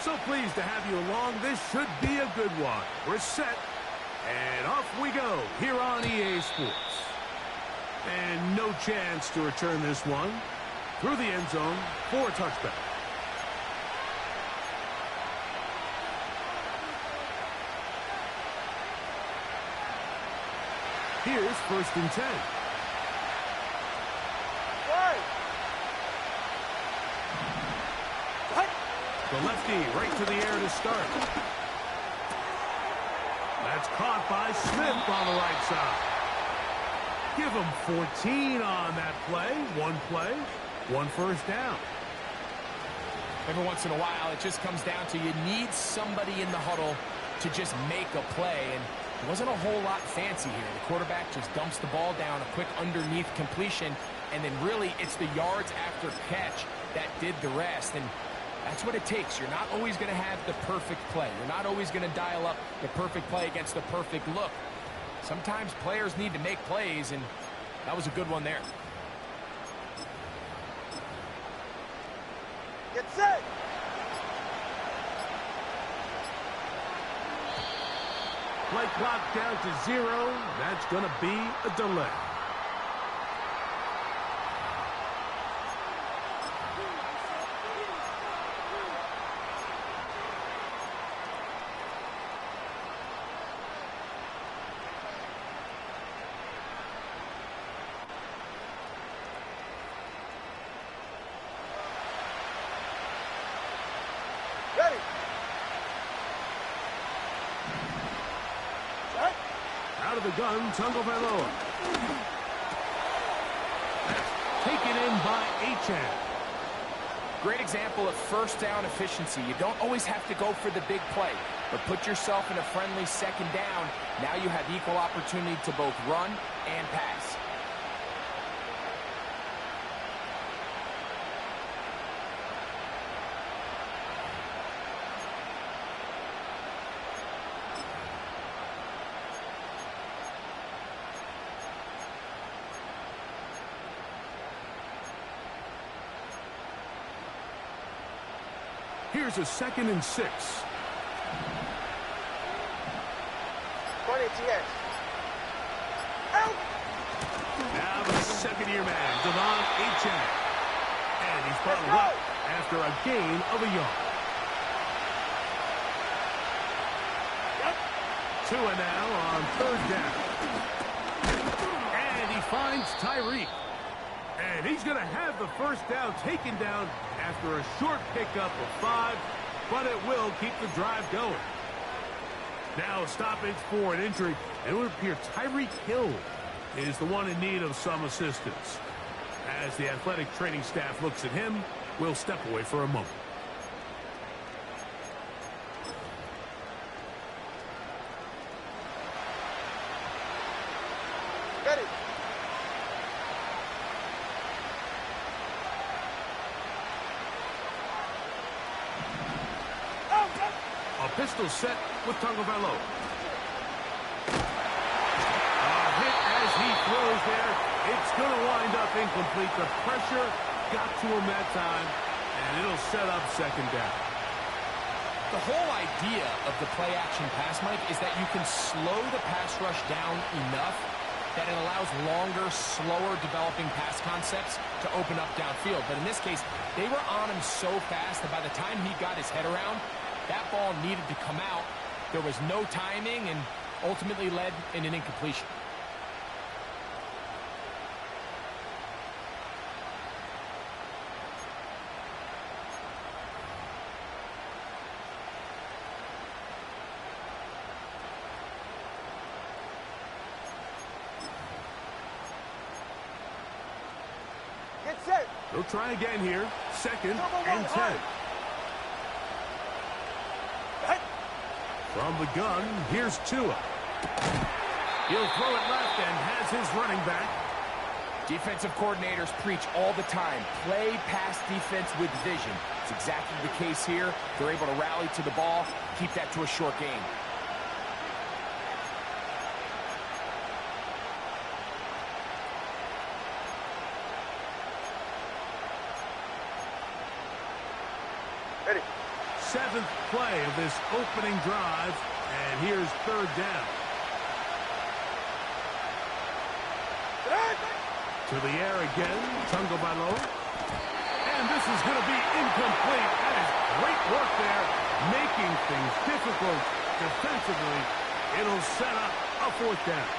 So pleased to have you along. This should be a good one. We're set, and off we go here on EA Sports. And no chance to return this one through the end zone for a touchback. Here's 1st and 10. The lefty right to the air to start. That's caught by Smith on the right side. Give him 14 on that play. One first down. Every once in a while, it just comes down to you need somebody in the huddle to just make a play. And it wasn't a whole lot fancy here. The quarterback just dumps the ball down, a quick underneath completion, and then really it's the yards after catch that did the rest. And that's what it takes. You're not always going to have the perfect play. You're not always going to dial up the perfect play against the perfect look. Sometimes players need to make plays, and that was a good one there. Get set. Play clock down to 0. That's going to be a delay. Out of the gun, Tagovailoa. Taken in by Achane. Great example of first down efficiency. You don't always have to go for the big play, but put yourself in a friendly 2nd down. Now you have equal opportunity to both run and pass. Here's a 2nd and 6. 20 TS. Out. Now the 2nd-year man, Devon Achane. And he's bottled up after a gain of a yard. Yep. Tua now on 3rd down. And he finds Tyreek. And he's going to have the first down taken down after a short pickup of 5, but it will keep the drive going. Now a stoppage for an injury, and it would appear Tyreek Hill is the one in need of some assistance. As the athletic training staff looks at him, we'll step away for a moment. Ready. A pistol set with Tagovailoa. A hit as he throws there. It's going to wind up incomplete. The pressure got to him that time, and it'll set up 2nd down. The whole idea of the play-action pass, Mike, is that you can slow the pass rush down enough that it allows longer, slower developing pass concepts to open up downfield. But in this case, they were on him so fast that by the time he got his head around, that ball needed to come out. There was no timing and ultimately led in an incompletion. Get set. They'll try again here. 2nd and 10. From the gun, here's Tua. He'll throw it left and has his running back. Defensive coordinators preach all the time, play pass defense with vision. It's exactly the case here. They're able to rally to the ball, keep that to a short game. Ready. 7th play of this opening drive, and here's 3rd down. To the air again, Tagovailoa. And this is going to be incomplete. That is great work there, making things difficult defensively. It'll set up a 4th down.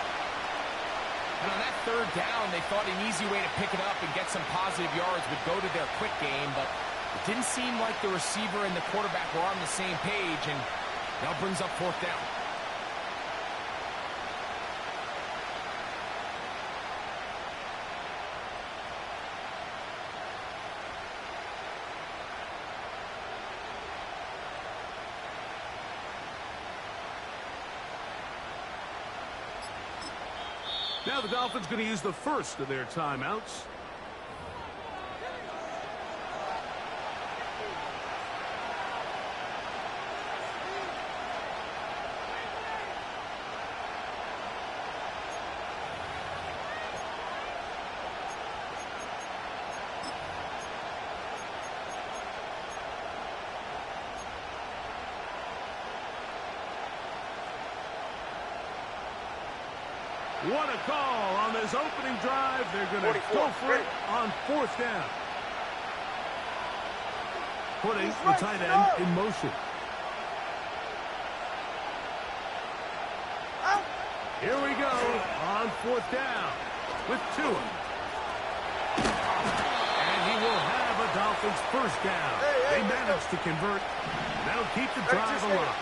And on that 3rd down, they thought an easy way to pick it up and get some positive yards would go to their quick game, but it didn't seem like the receiver and the quarterback were on the same page, and now brings up 4th down. Now the Dolphins going to use the first of their timeouts. What a call on this opening drive. They're going to go for it on 4th down. Putting the tight end in motion. Here we go on 4th down with Tua. And he will have a Dolphins 1st down. They managed to convert. That'll keep the drive alive.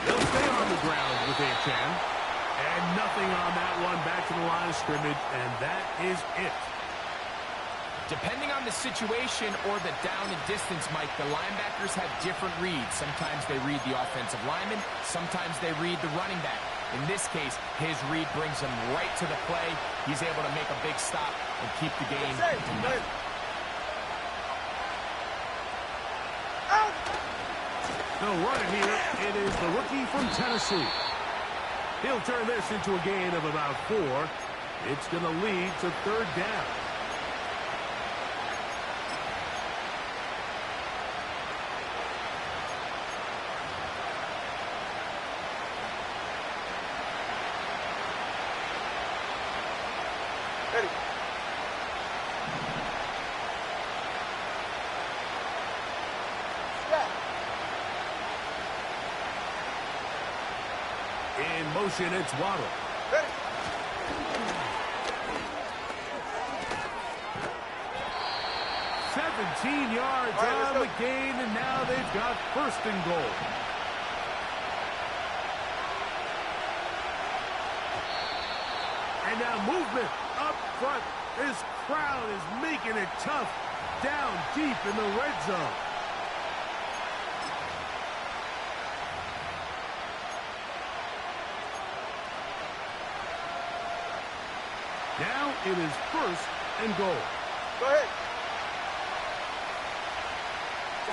They'll stay on the ground with Achan. And nothing on that one. Back to the line of scrimmage, and that is it. Depending on the situation or the down and distance, Mike, the linebackers have different reads. Sometimes they read the offensive lineman. Sometimes they read the running back. In this case, his read brings him right to the play. He's able to make a big stop and keep the game to nothing. So right here, it is the rookie from Tennessee. He'll turn this into a gain of about 4. It's going to lead to 3rd down. Ready. In motion, it's Waddle. Ready. 17 yards on the gain, and now they've got 1st and goal. And now movement up front. This crowd is making it tough down deep in the red zone. Now it is 1st and goal. Go ahead.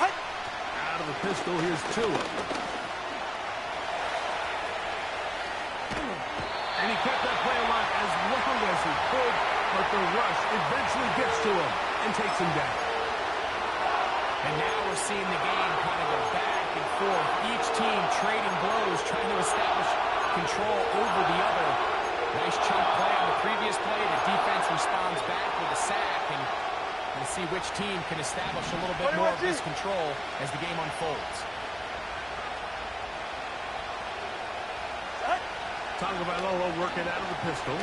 What? Out of the pistol, here's Tua. And he kept that play alive as long as he could, but the rush eventually gets to him and takes him down. And now we're seeing the game kind of go back and forth. Each team trading blows, trying to establish control over the other. Nice chunk play on the previous play. The defense responds back with a sack, and we'll see which team can establish a little bit more of this control as the game unfolds. Tagovailoa working out of the pistol.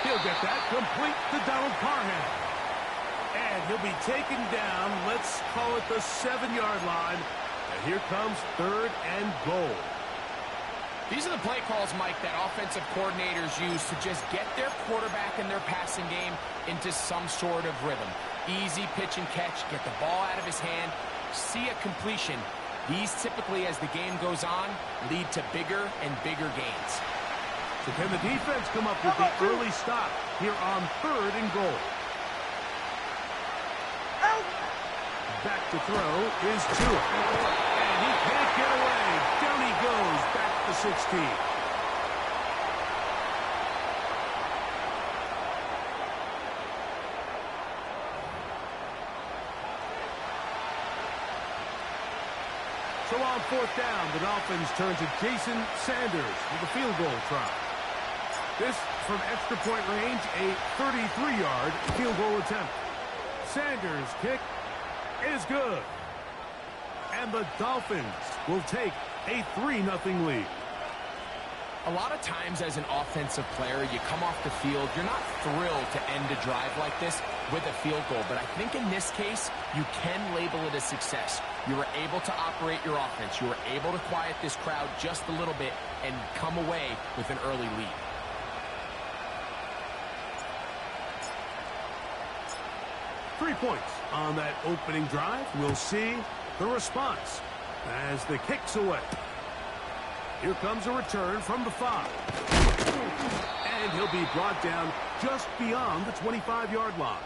He'll get that complete to Donald Parham. And he'll be taken down, let's call it the 7-yard line. And here comes 3rd and goal. These are the play calls, Mike, that offensive coordinators use to just get their quarterback and their passing game into some sort of rhythm. Easy pitch and catch, get the ball out of his hand, see a completion. These typically, as the game goes on, lead to bigger and bigger gains. So can the defense come up with the early stop here on 3rd and goal? Back to throw is Tua. And he can't get away. Down he goes, back to 16. fourth down, the Dolphins turn to Jason Sanders with a field goal try. This from extra point range, a 33-yard field goal attempt. Sanders' kick is good. And the Dolphins will take a 3-0 lead. A lot of times as an offensive player, you come off the field, you're not thrilled to end a drive like this with a field goal. But I think in this case, you can label it a success. You were able to operate your offense. You were able to quiet this crowd just a little bit and come away with an early lead. Three points on that opening drive. We'll see the response as the kick's away. Here comes a return from the 5. And he'll be brought down just beyond the 25-yard line.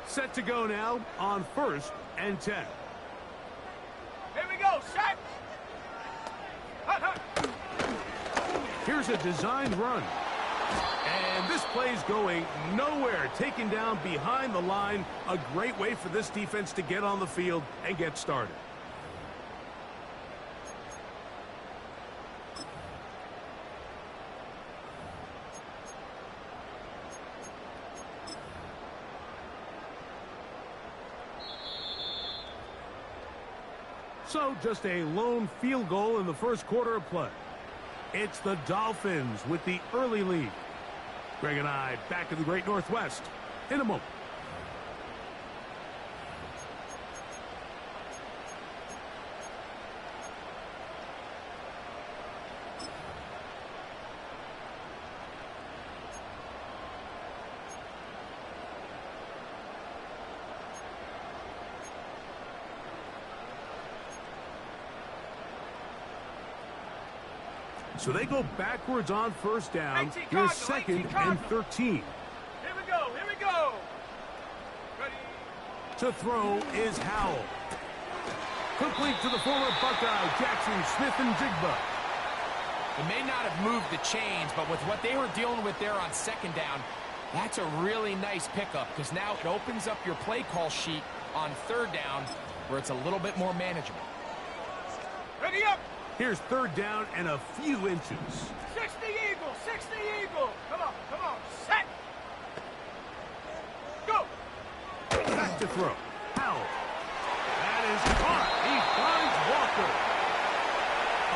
Set to go now on 1st and 10. Here we go, set. Here's a designed run. And this play's going nowhere. Taken down behind the line. A great way for this defense to get on the field and get started. So just a lone field goal in the first quarter of play. It's the Dolphins with the early lead. Greg and I back in the Great Northwest in a moment. So they go backwards on first down. Here's 2nd and 13. Here we go, here we go. Ready. To throw is Howell. Complete to the former Buckeye, Jackson Smith-Njigba. It may not have moved the chains, but with what they were dealing with there on 2nd down, that's a really nice pickup because now it opens up your play call sheet on 3rd down where it's a little bit more manageable. Ready up. Here's 3rd down and a few inches. 60 Eagle, 60 Eagle. Come on, set. Go. Back to throw. Howell. That is caught. He finds Walker.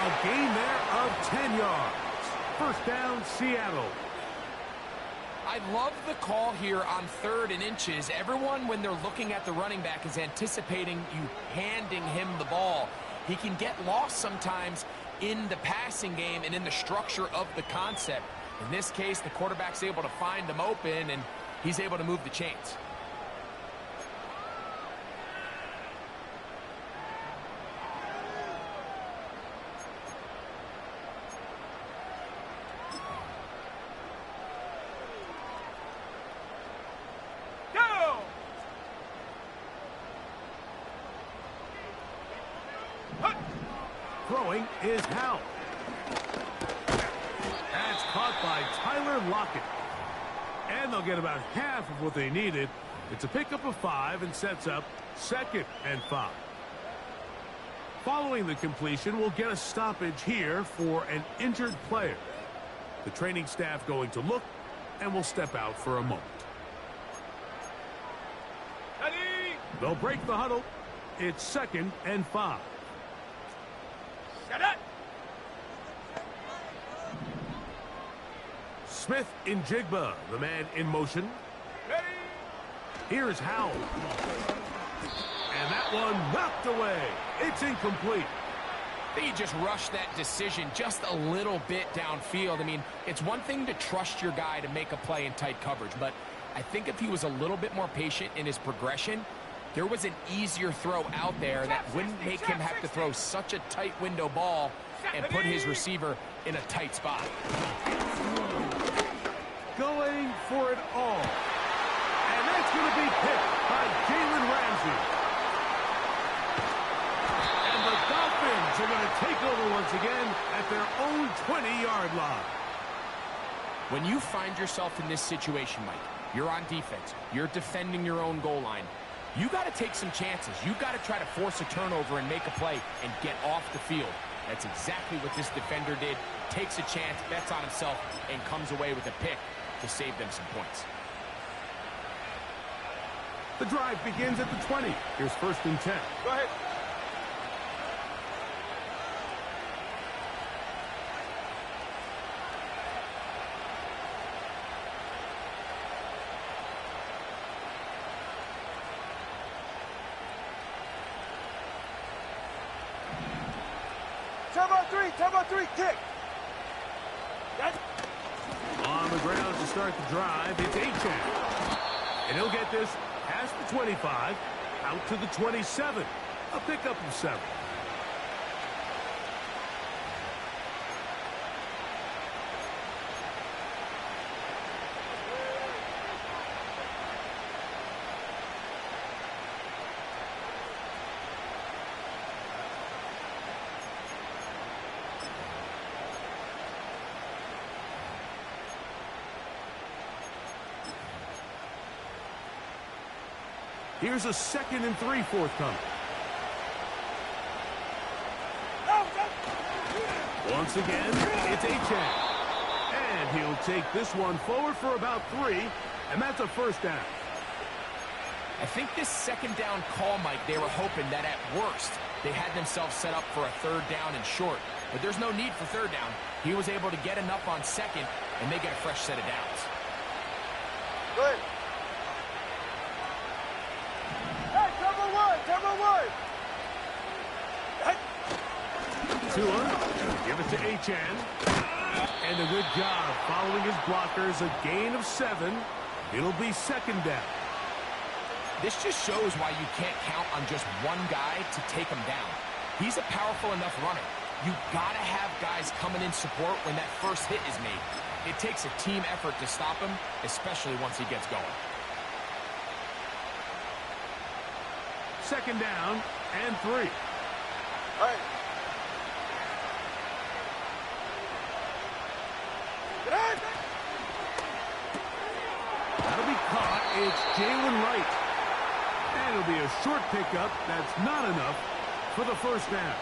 A gain there of 10 yards. 1st down, Seattle. I love the call here on 3rd and inches. Everyone, when they're looking at the running back, is anticipating you handing him the ball. He can get lost sometimes in the passing game and in the structure of the concept. In this case, the quarterback's able to find him open, and he's able to move the chains. Throwing is Howell. That's caught by Tyler Lockett. And they'll get about half of what they needed. It's a pickup of 5 and sets up 2nd and 5. Following the completion, we'll get a stoppage here for an injured player. The training staff going to look and will step out for a moment. Ready. They'll break the huddle. It's 2nd and 5. Set it. Smith-Njigba, the man in motion. Ready. Here's Howell. And that one knocked away. It's incomplete. I think he just rushed that decision just a little bit downfield. I mean, it's one thing to trust your guy to make a play in tight coverage, but I think if he was a little bit more patient in his progression, there was an easier throw out there that wouldn't make him have to throw such a tight window ball and put his receiver in a tight spot. Going for it all. And that's going to be picked by Jalen Ramsey. And the Dolphins are going to take over once again at their own 20-yard line. When you find yourself in this situation, Mike, you're on defense, you're defending your own goal line, you got to take some chances. You got to try to force a turnover and make a play and get off the field. That's exactly what this defender did. Takes a chance, bets on himself, and comes away with a pick to save them some points. The drive begins at the 20. Here's 1st and 10. Go ahead. Turbo three, kick. On the ground to start the drive, it's Achane. And he'll get this past the 25, out to the 27. A pickup of 7. Here's a 2nd and 3 forthcoming. Once again, it's Achane. And he'll take this one forward for about 3, and that's a 1st down. I think this 2nd down call, Mike, they were hoping that at worst they had themselves set up for a 3rd down and short. But there's no need for 3rd down. He was able to get enough on 2nd, and they get a fresh set of downs. Good. Number one. Tua, give it to Achane. And a good job following his blockers. A gain of 7. It'll be 2nd down. This just shows why you can't count on just one guy to take him down. He's a powerful enough runner. You gotta have guys coming in support when that first hit is made. It takes a team effort to stop him, especially once he gets going. 2nd down and 3. All right. That'll be caught. It's Jalen Wright. And it'll be a short pickup. That's not enough for the 1st down.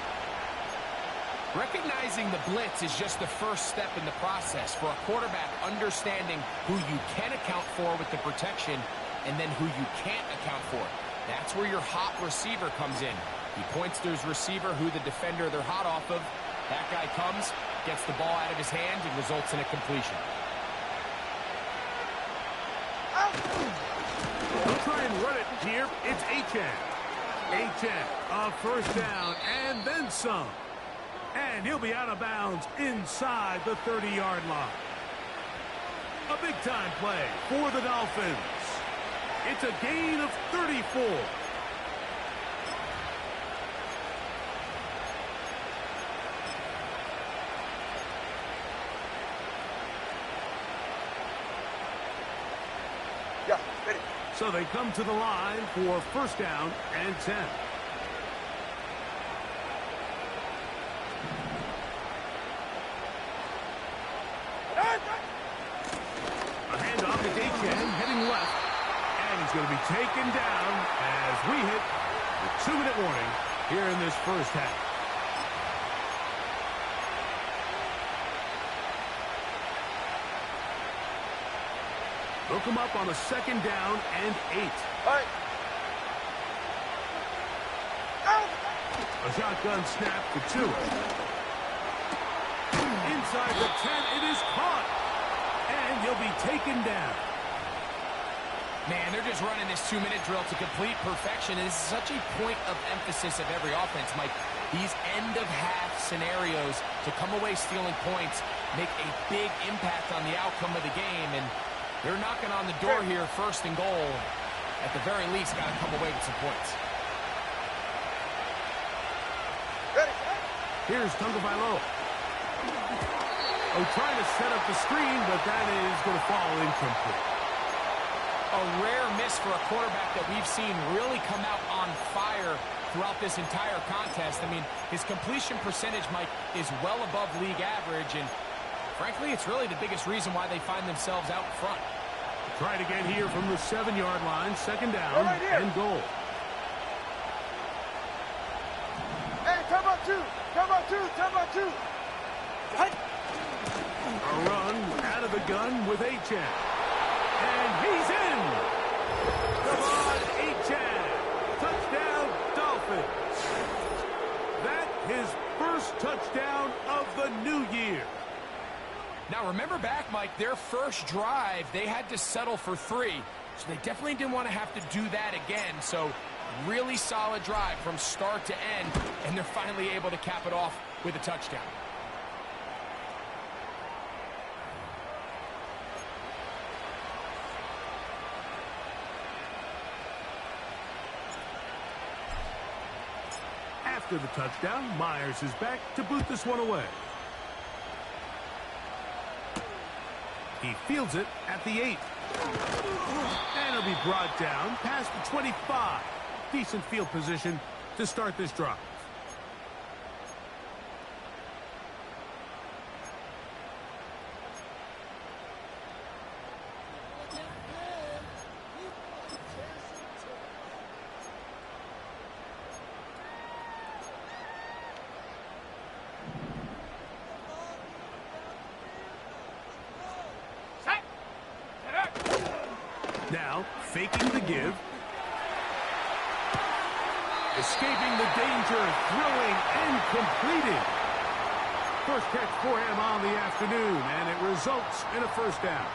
Recognizing the blitz is just the first step in the process for a quarterback, understanding who you can account for with the protection and then who you can't account for. That's where your hot receiver comes in. He points to his receiver, who the defender they're hot off of. That guy comes, gets the ball out of his hand, and results in a completion. They'll try and run it here. It's Achane. Achane, a 1st down, and then some. And he'll be out of bounds inside the 30-yard line. A big-time play for the Dolphins. It's a gain of 34. Yeah, ready. So they come to the line for 1st down and 10. A handoff to Achane, heading left. And he's going to be taken down as we hit the 2-minute warning here in this 1st half. They'll come up on a 2nd down and 8. All right. A shotgun snap to Tua. Inside the 10, it is caught. And he'll be taken down. Man, they're just running this 2-minute drill to complete perfection. And this is such a point of emphasis of every offense, Mike. These end-of-half scenarios to come away stealing points make a big impact on the outcome of the game. And they're knocking on the door here, 1st and goal. At the very least, got to come away with some points. Ready. Here's Tagovailoa. Oh, trying to set up the screen, but that is going to fall incomplete. A rare miss for a quarterback that we've seen really come out on fire throughout this entire contest. I mean, his completion percentage, Mike, is well above league average, and frankly, it's really the biggest reason why they find themselves out in front. Try it again here from the 7-yard line, second down and goal. Hey, time out two. Time out two. Time out two. A run out of the gun with Achane. And he's in. Come on, Achane. Touchdown, Dolphins. That his first touchdown of the new year. Now, remember back, Mike, their first drive, they had to settle for 3. So they definitely didn't want to have to do that again. So really solid drive from start to end, and they're finally able to cap it off with a touchdown. After the touchdown, Myers is back to boot this one away. He fields it at the 8. And it'll be brought down past the 25. Decent field position to start this drive. Now, faking the give. Escaping the danger, throwing and completing. First catch for him on the afternoon, and it results in a first down.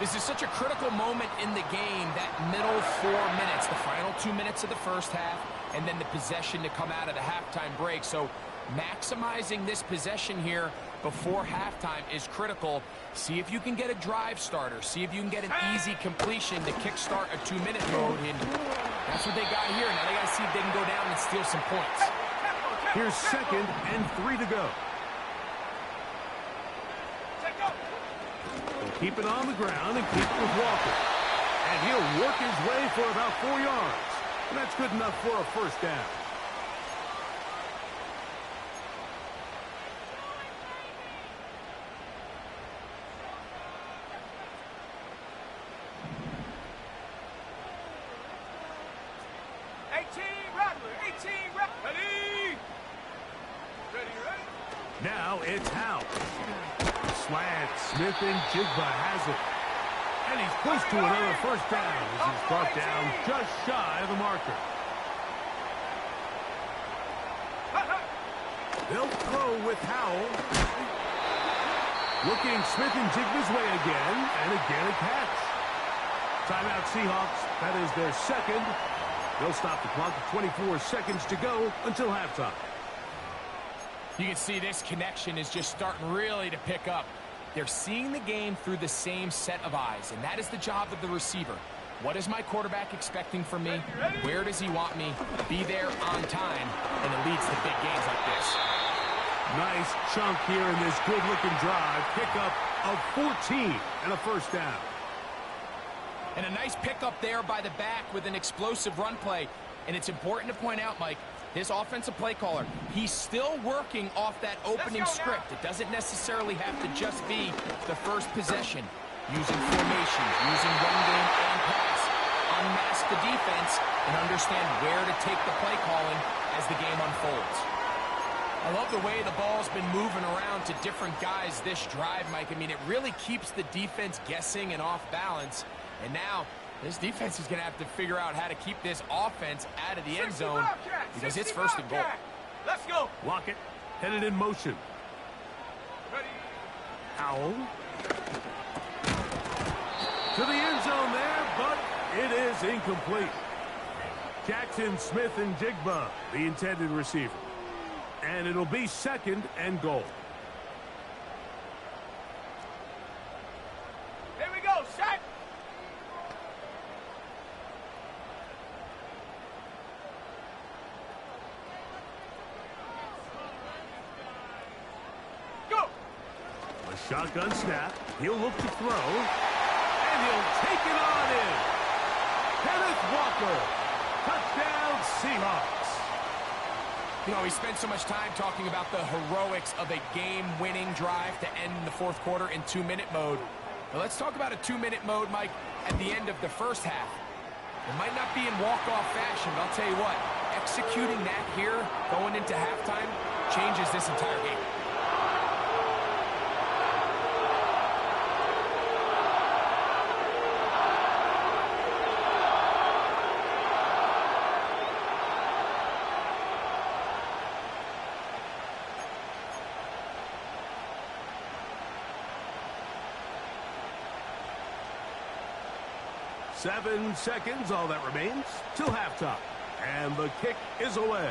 This is such a critical moment in the game, that middle 4 minutes, the final 2 minutes of the first half, and then the possession to come out of the halftime break. So maximizing this possession here before halftime is critical. See if you can get a drive starter. See if you can get an easy completion to kickstart a 2-minute mode. And that's what they got here. Now they got to see if they can go down and steal some points. Here's 2nd and 3 to go. He'll keep it on the ground and keep it with Walker. And he'll work his way for about 4 yards. And that's good enough for a first down. Now it's Howe. Slant, Smith and Jigba has it. And he's pushed to another first down as he's brought down just shy of the marker. They'll throw with Howell. Looking Smith and Jigba's way again, and again a catch. Timeout Seahawks. That is their second. They'll stop the clock at 24 seconds to go until halftime. You can see this connection is just starting really to pick up. They're seeing the game through the same set of eyes, and that is the job of the receiver. What is my quarterback expecting from me? Where does he want me? Be there on time, and it leads to big games like this. Nice chunk here in this good-looking drive. Pickup of 14 and a first down. And a nice pickup there by the back with an explosive run play. And it's important to point out, Mike, this offensive play caller, he's still working off that opening script. It doesn't necessarily have to just be the first possession. Using formations, using run game and pass. Unmask the defense and understand where to take the play calling as the game unfolds. I love the way the ball's been moving around to different guys this drive, Mike. I mean, it really keeps the defense guessing and off balance. And now, this defense is going to have to figure out how to keep this offense out of the end zone because it's first and goal. Let's go. Lockett headed in motion. Ready. Howell. To the end zone there, but it is incomplete. Jackson, Smith, and Jigba, the intended receiver. And it'll be 2nd and goal. Here we go, set. Go. A shotgun snap. He'll look to throw. And he'll take it on in. Kenneth Walker. Touchdown, Seahawks. You know, we spent so much time talking about the heroics of a game-winning drive to end the fourth quarter in 2-minute mode. Now let's talk about a 2-minute mode, Mike, at the end of the first half. It might not be in walk-off fashion, but I'll tell you what, executing that here, going into halftime, changes this entire game. Seven seconds, all that remains, till halftime. And the kick is away.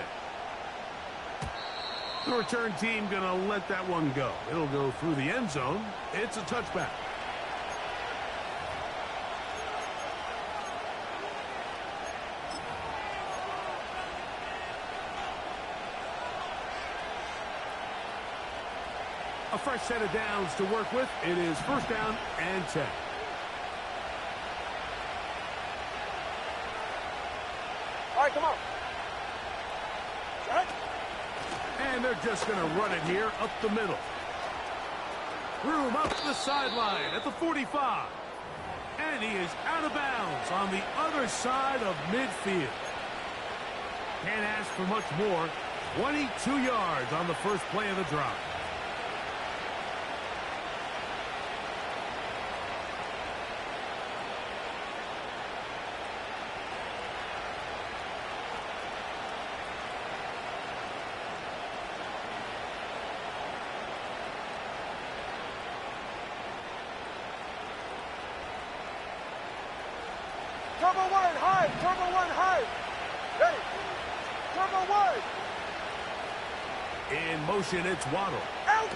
The return team going to let that one go. It'll go through the end zone. It's a touchback. A fresh set of downs to work with. It is first down and 10. All right, come on. Set. And they're just going to run it here up the middle. Room up the sideline at the 45. And he is out of bounds on the other side of midfield. Can't ask for much more. 22 yards on the first play of the drive. Turbo one, high. Turbo one, high. Ready. Turbo one. In motion, it's Waddle. Out.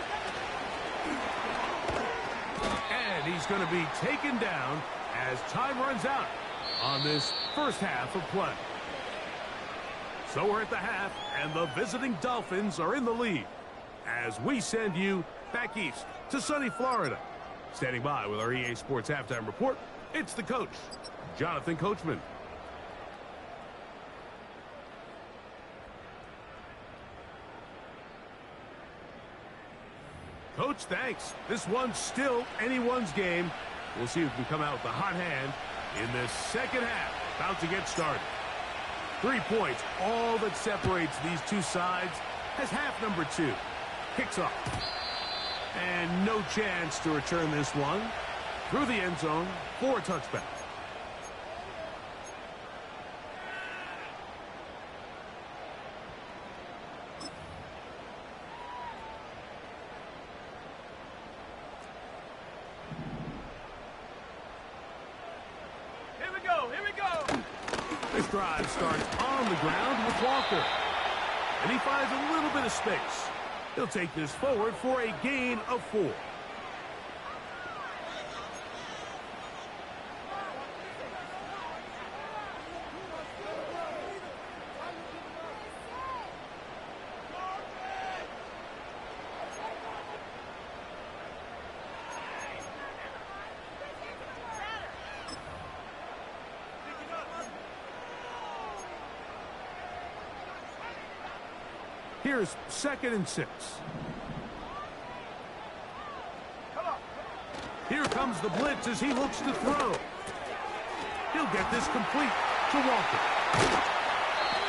And he's going to be taken down as time runs out on this first half of play. So we're at the half, and the visiting Dolphins are in the lead as we send you back east to sunny Florida. Standing by with our EA Sports Halftime Report, it's the coach, Jonathan Coachman. Coach, thanks. This one's still anyone's game. We'll see who can come out with the hot hand in this second half. About to get started. 3 points, all that separates these two sides as half number 2. Kicks off. And no chance to return this one through the end zone for a touchback. This drive starts on the ground with Walker. And he finds a little bit of space. He'll take this forward for a gain of 4. Here's 2nd and 6. Here comes the blitz as he looks to throw. He'll get this complete to Walker.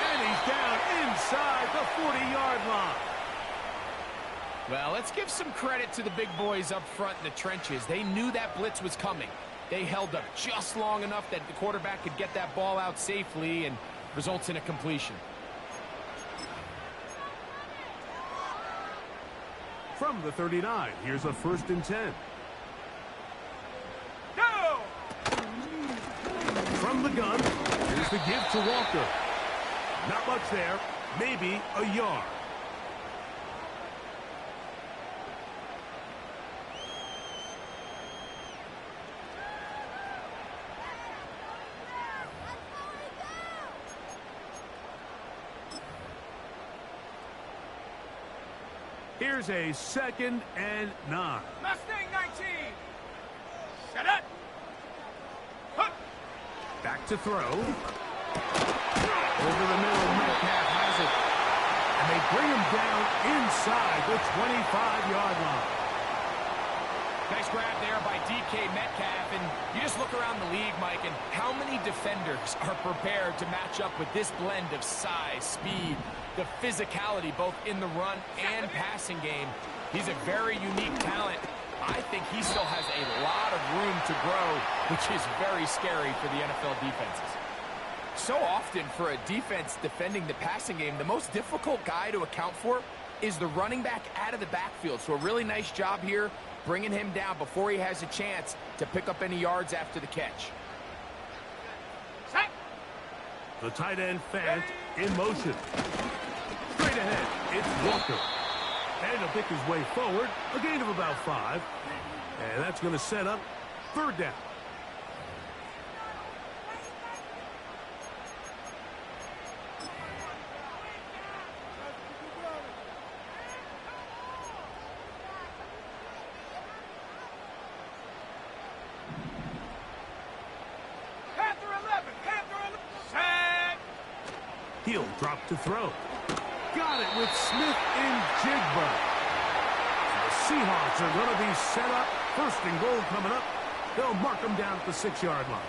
And he's down inside the 40-yard line. Well, let's give some credit to the big boys up front in the trenches. They knew that blitz was coming. They held up just long enough that the quarterback could get that ball out safely and results in a completion. From the 39, here's a 1st and 10. Go! From the gun, here's the give to Walker. Not much there, maybe a yard. Here's a 2nd and 9. Mustang 19. Set up. Back to throw. Over the middle, Metcalf has it. And they bring him down inside the 25-yard line. Nice grab there by DK Metcalf, and you just look around the league, Mike, and how many defenders are prepared to match up with this blend of size, speed, the physicality, both in the run and passing game. He's a very unique talent. I think he still has a lot of room to grow, which is very scary for the NFL defenses. So often for a defense defending the passing game, the most difficult guy to account for is the running back out of the backfield. So a really nice job here, bringing him down before he has a chance to pick up any yards after the catch. The tight end Fant in motion. Straight ahead, it's Walker. And he'll pick his way forward, a gain of about 5. And that's going to set up third down. He'll drop to throw. Got it with Smith in Jigba. The Seahawks are going to be set up. First and goal coming up. They'll mark them down at the 6-yard line.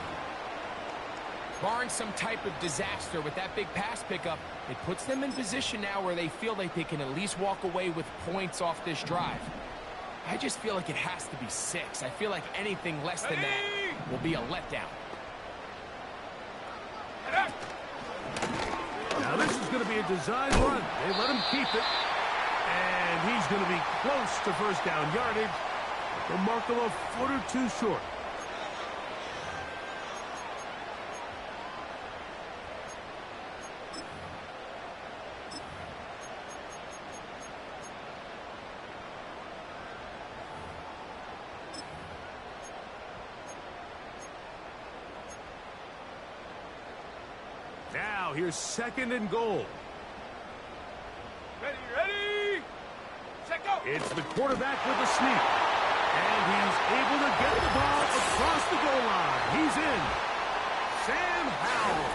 Barring some type of disaster with that big pass pickup, it puts them in position now where they feel like they can at least walk away with points off this drive. I just feel like it has to be 6. I feel like anything less than that will be a letdown. Now this is going to be a design run. They let him keep it. And he's going to be close to first down yardage. They'll mark him a foot or two short. Now here's second and goal. Ready, set, go! It's the quarterback with the sneak. And he's able to get the ball across the goal line. He's in. Sam Howell.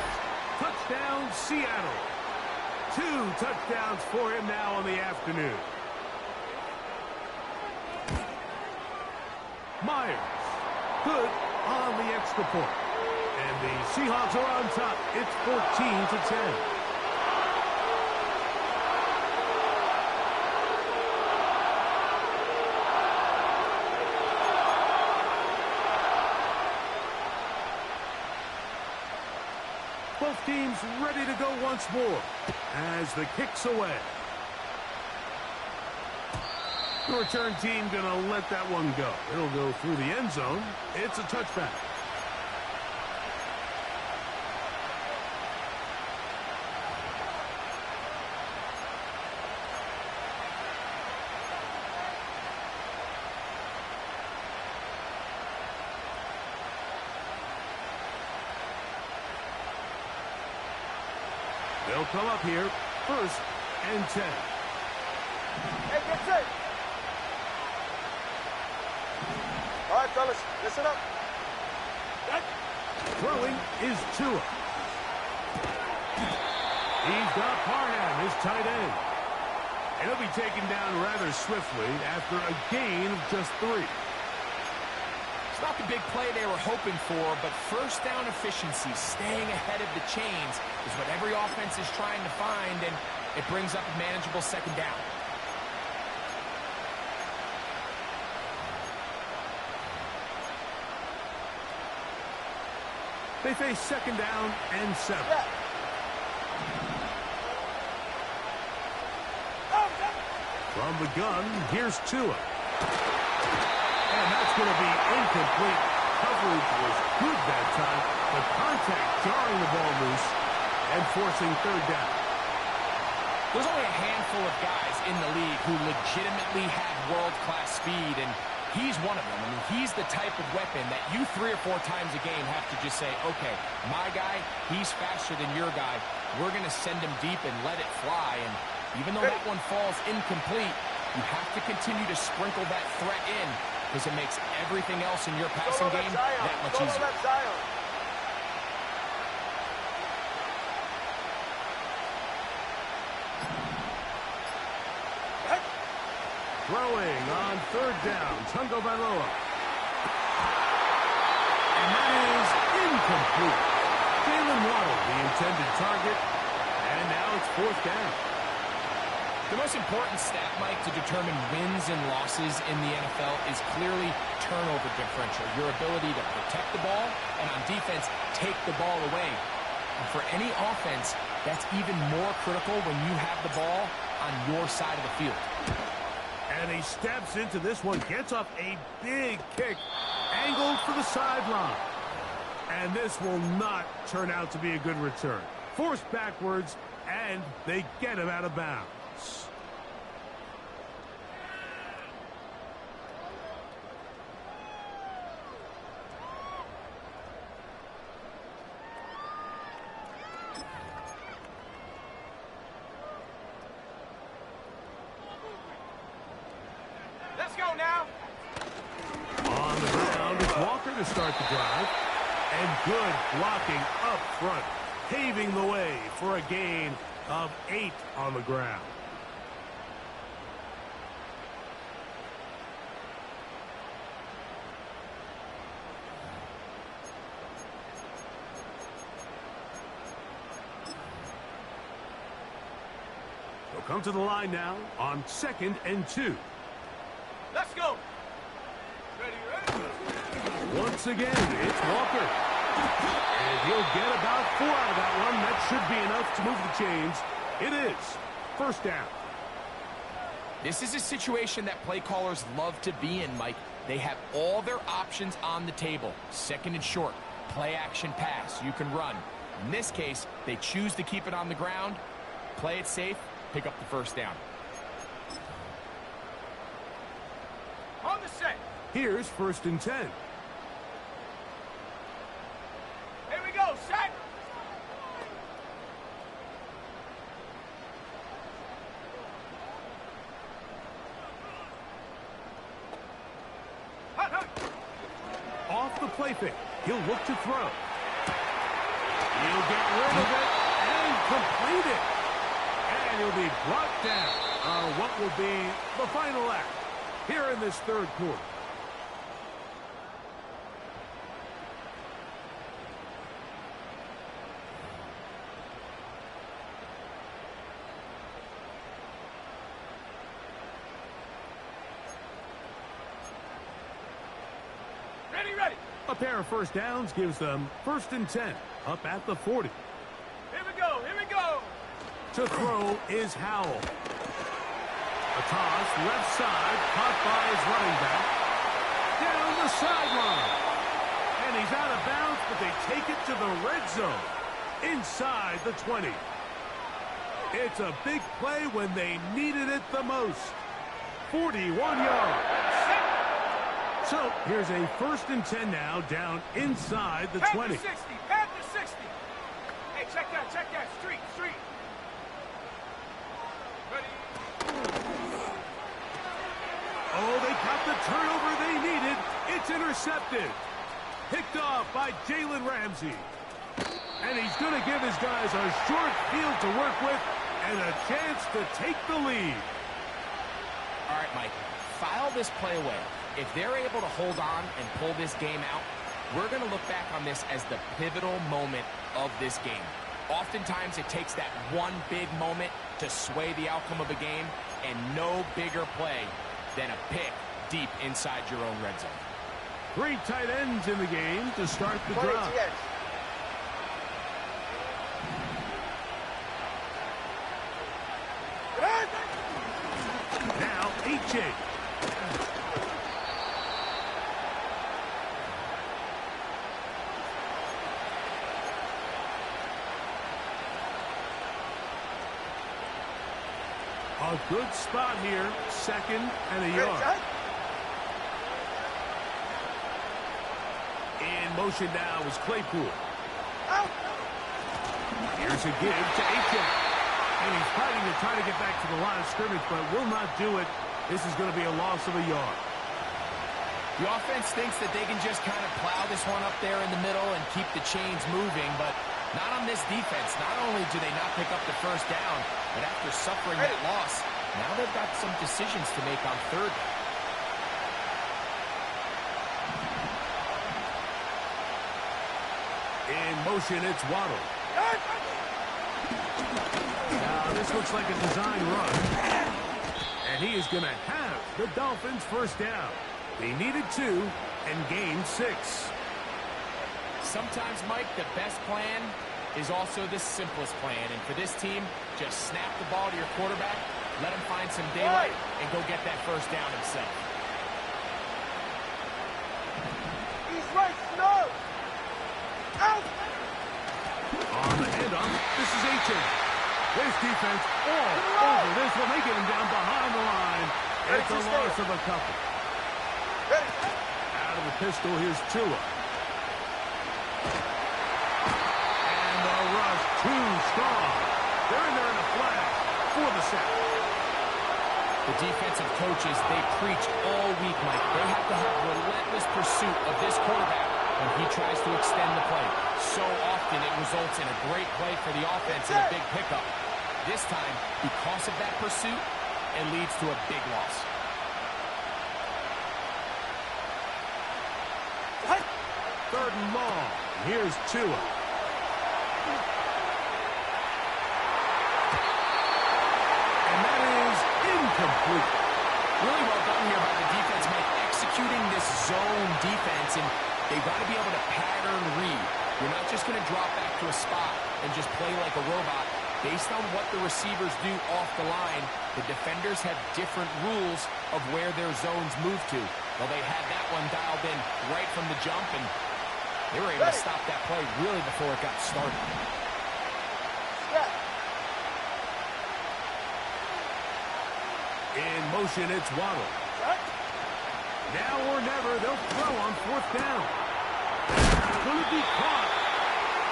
Touchdown, Seattle. 2 touchdowns for him now on the afternoon. Myers. Good on the extra point. And the Seahawks are on top. It's 14-10. Both teams ready to go once more as the kick's away. The return team going to let that one go. It'll go through the end zone. It's a touchback. They'll come up here, 1st and 10. Hey, get set. All right, fellas, listen up. Throwing is Tua. He's got Parham, his tight end. And he'll be taken down rather swiftly after a gain of just 3. It's not the big play they were hoping for, but first down efficiency, staying ahead of the chains, is what every offense is trying to find, and it brings up a manageable second down. They face second down and 7. From the gun, here's Tua. And that's going to be incomplete. Coverage was good that time, but contact jarring the ball loose and forcing third down. There's only a handful of guys in the league who legitimately have world-class speed, and he's one of them. I mean, he's the type of weapon that you 3 or 4 times a game have to just say, okay, my guy, he's faster than your guy. We're going to send him deep and let it fly. And even though that one falls incomplete, you have to continue to sprinkle that threat in because it makes everything else in your passing game that much easier. Throwing on third down, Tungo Bailoa. And that is incomplete. Jalen Waddle, the intended target, and now it's fourth down. The most important stat, Mike, to determine wins and losses in the NFL is clearly turnover differential, your ability to protect the ball, and on defense, take the ball away. And for any offense, that's even more critical when you have the ball on your side of the field. And he steps into this one, gets off a big kick, angled for the sideline. And this will not turn out to be a good return. Forced backwards, and they get him out of bounds. Let's go now. On the ground, it's Walker to start the drive. And good blocking up front, paving the way for a gain of 8 on the ground. They'll come to the line now on 2nd and 2. Let's go. Ready, ready. Once again, it's Walker. And he'll get about 4 out of that one. That should be enough to move the chains. It is first down. This is a situation that play callers love to be in, Mike. They have all their options on the table. 2nd and short, play action pass. You can run. In this case, they choose to keep it on the ground, play it safe, pick up the first down. On the set. Here's 1st and 10. Here we go, set. Hut, hut. Off the play fake. He'll look to throw. He'll get rid of it and complete it. And he'll be brought down on what will be the final act here in this 3rd quarter. Ready, ready. A pair of first downs gives them 1st and 10 up at the 40. Here we go, here we go. To throw is Howell. A toss left side, caught by his running back. Down the sideline. And he's out of bounds, but they take it to the red zone. Inside the 20. It's a big play when they needed it the most. 41 yards. So here's a 1st and 10 now, down inside the 20. Panther 60, Panther 60. Hey, check that, street. Ready. Oh, they got the turnover they needed. It's intercepted. Picked off by Jalen Ramsey. And he's going to give his guys a short field to work with and a chance to take the lead. All right, Mike, file this play away. If they're able to hold on and pull this game out, we're going to look back on this as the pivotal moment of this game. Oftentimes, it takes that one big moment to sway the outcome of a game, and no bigger play than a pick deep inside your own red zone. 3 tight ends in the game to start the drive. Now, H.A. A good spot here, 2nd and a yard. In motion now is Claypool. Here's a give to H.A. And he's fighting to try to get back to the line of scrimmage, but will not do it. This is going to be a loss of a yard. The offense thinks that they can just kind of plow this one up there in the middle and keep the chains moving, but Not on this defense. Not only do they not pick up the first down, but after suffering that loss, now they've got some decisions to make on third down. In motion, it's Waddle. Now, this looks like a design run. And he is going to have the Dolphins' first down. They needed 2 and gained 6. Sometimes, Mike, the best plan is also the simplest plan. And for this team, just snap the ball to your quarterback, let him find some daylight, and go get that first down himself. He's right, Snow. Out. On the handoff, this is Aiken. This defense all over this when they get him down behind the line. It's a loss of a couple. Out of the pistol, here's Tua. And the rush too strong. They're in there in a flash for the sack. The defensive coaches, they preach all week, Mike. They have to have relentless pursuit of this quarterback when he tries to extend the play. So often it results in a great play for the offense and a big pickup. This time, because of that pursuit, it leads to a big loss. Third and long. Here's Tua. And that is incomplete. Really well done here by the defense, Mike, executing this zone defense, and they've got to be able to pattern read. You're not just going to drop back to a spot and just play like a robot. Based on what the receivers do off the line, the defenders have different rules of where their zones move to. Well, they had that one dialed in right from the jump, and they were able to stop that play really before it got started. In motion, it's Waddle. Now or never, they'll throw on 4th down. Will it be caught?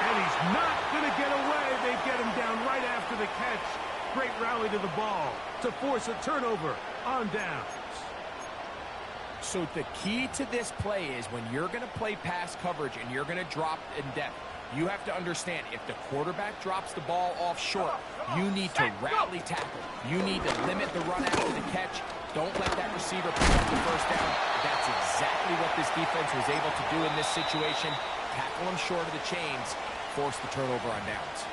And he's not going to get away. They get him down right after the catch. Great rally to the ball to force a turnover on downs. So the key to this play is when you're going to play pass coverage and you're going to drop in depth, you have to understand if the quarterback drops the ball off short, you need to rally tackle. You need to limit the run after the catch. Don't let that receiver pick up the first down. That's exactly what this defense was able to do in this situation. Tackle him short of the chains, force the turnover on downs.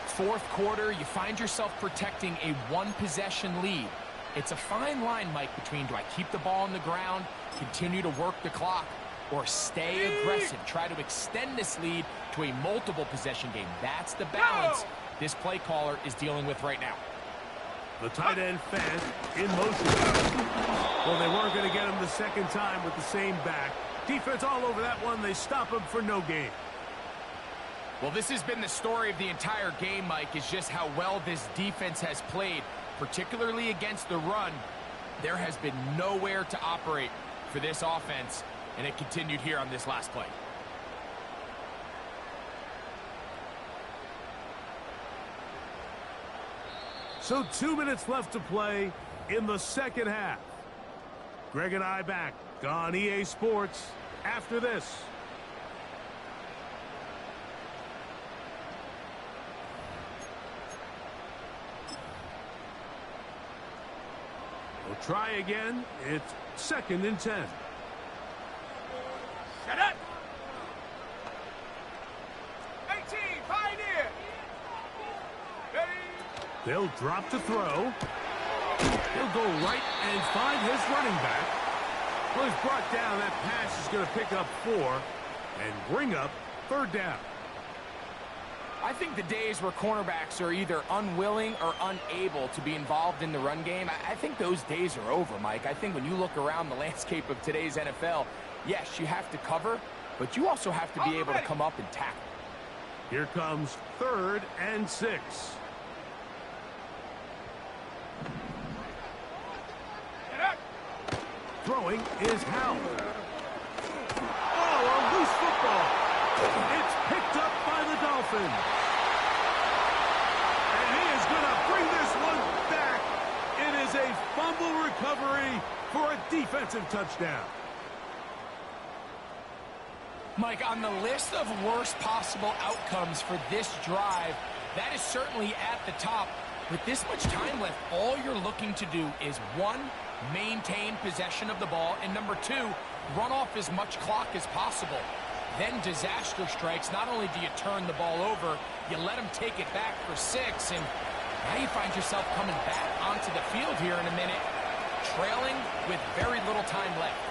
Fourth quarter, you find yourself protecting a one-possession lead. It's a fine line, Mike, between do I keep the ball on the ground, continue to work the clock, or stay aggressive, try to extend this lead to a multiple possession game. That's the balance this play caller is dealing with right now. The tight end fast in motion. Well, they weren't going to get him the second time with the same back. Defense all over that one. They stop him for no gain. Well, this has been the story of the entire game, Mike, is just how well this defense has played, particularly against the run. There has been nowhere to operate for this offense, and it continued here on this last play. So 2 minutes left to play in the second half. Greg and I back on EA Sports after this. We'll try again. It's 2nd and 10. Shut up! 18, Pioneer! Ready? They'll drop to throw. He'll go right and find his running back. Well, he's brought down. That pass is going to pick up 4 and bring up 3rd down. I think the days where cornerbacks are either unwilling or unable to be involved in the run game, I think those days are over, Mike. I think when you look around the landscape of today's NFL, yes, you have to cover, but you also have to be able to come up and tackle. Here comes 3rd and 6. Throwing is Howell. Oh, a loose football. It's picked up by the Dolphins. And he is going to bring this one back. It is a fumble recovery for a defensive touchdown. Mike, on the list of worst possible outcomes for this drive, that is certainly at the top. With this much time left, all you're looking to do is, one, maintain possession of the ball, and number two, run off as much clock as possible. Then disaster strikes. Not only do you turn the ball over, you let them take it back for 6, and now you find yourself coming back onto the field here in a minute, trailing with very little time left.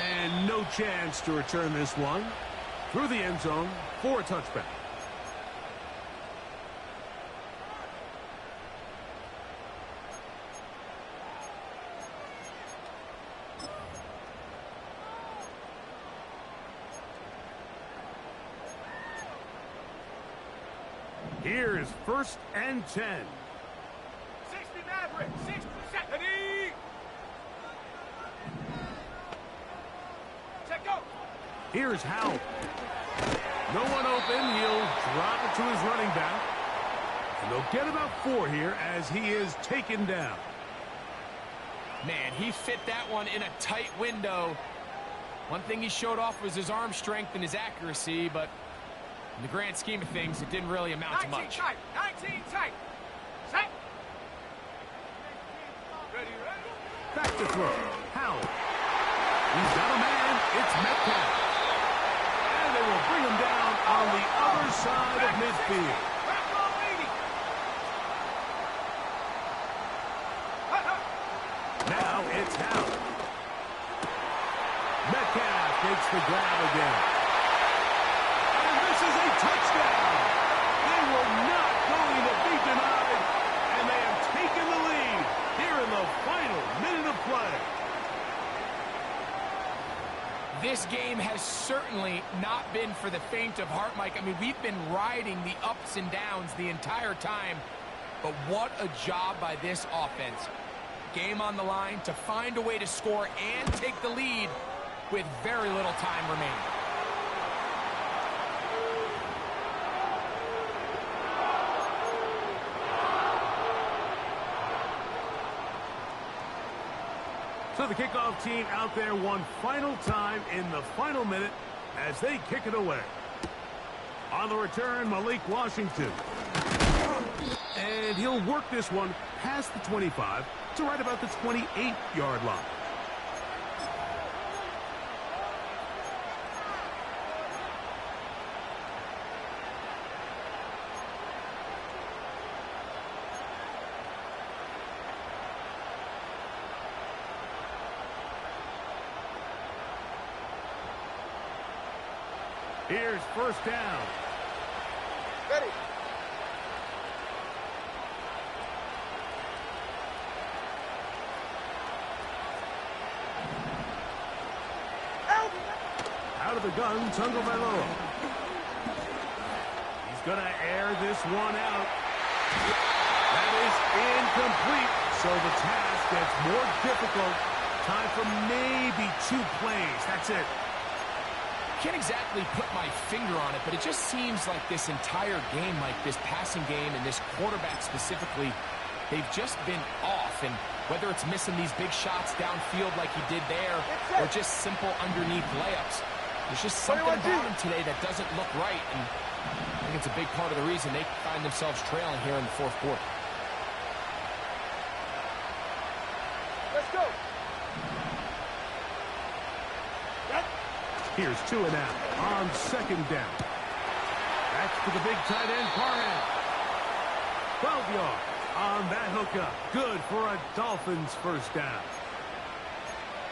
And no chance to return this one through the end zone for a touchback. Here is 1st and 10. 60 Maverick, 60 seconds. Check go. Here's Howell. No one open. He'll drop it to his running back. And they'll get about 4 here as he is taken down. Man, he fit that one in a tight window. One thing he showed off was his arm strength and his accuracy, but in the grand scheme of things, it didn't really amount to much. 19 tight. Set. Ready. Back to throw. Howell. He's got a man. It's Metcalf. And they will bring him down on the other side of midfield. Now it's Howell. Metcalf takes the grab again. And this is a touchdown. They were not going to be denied. And they have taken the lead here in the final minute of play. This game has certainly not been for the faint of heart, Mike. I mean, we've been riding the ups and downs the entire time. But what a job by this offense. Game on the line to find a way to score and take the lead with very little time remaining. So the kickoff team out there one final time in the final minute as they kick it away. On the return, Malik Washington. And he'll work this one past the 25 to right about the 28-yard line. Here's 1st down. Ready. Out of the gun, Tagovailoa. He's going to air this one out. That is incomplete. So the task gets more difficult. Time for maybe 2 plays. That's it. Can't exactly put my finger on it, but it just seems like this entire game, like this passing game and this quarterback specifically, they've just been off. And whether it's missing these big shots downfield like he did there or just simple underneath layups, there's just something about him today that doesn't look right. And I think it's a big part of the reason they find themselves trailing here in the 4th quarter. Let's go. Here's 2 and out on 2nd down. Back to the big tight end, Parham. 12 yards on that hookup. Good for a Dolphins 1st down.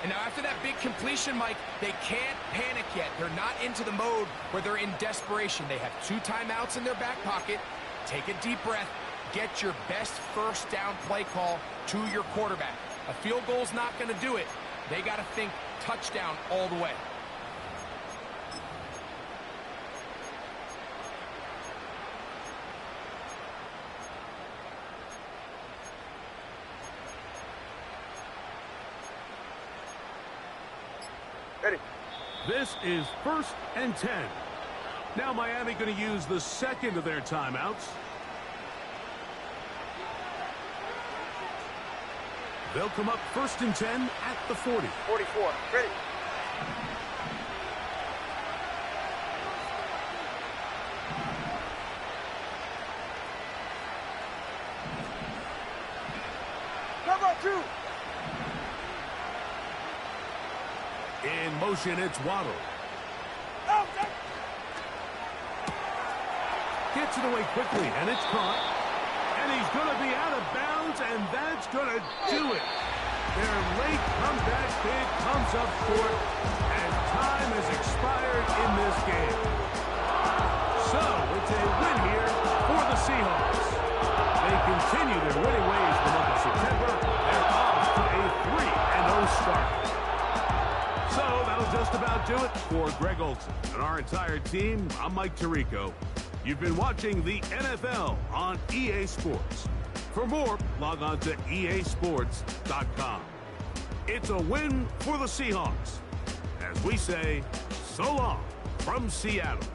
And now after that big completion, Mike, they can't panic yet. They're not into the mode where they're in desperation. They have 2 timeouts in their back pocket. Take a deep breath. Get your best 1st down play call to your quarterback. A field goal's not going to do it. They got to think touchdown all the way. Ready. This is 1st and 10. Now Miami going to use the 2nd of their timeouts. They'll come up 1st and 10 at the 40. 44. Ready. Cover 2. In motion, it's Waddle. Out. Gets it away quickly, and it's caught. And he's going to be out of bounds, and that's going to do it. Their late comeback bid comes up short, and time has expired in this game. So, it's a win here for the Seahawks. They continue their winning ways in the month of September. They're off to a 3-0 start. So, that'll just about do it for Greg Olson and our entire team. I'm Mike Tirico. You've been watching the NFL on EA Sports. For more, log on to easports.com. It's a win for the Seahawks. As we say, so long from Seattle.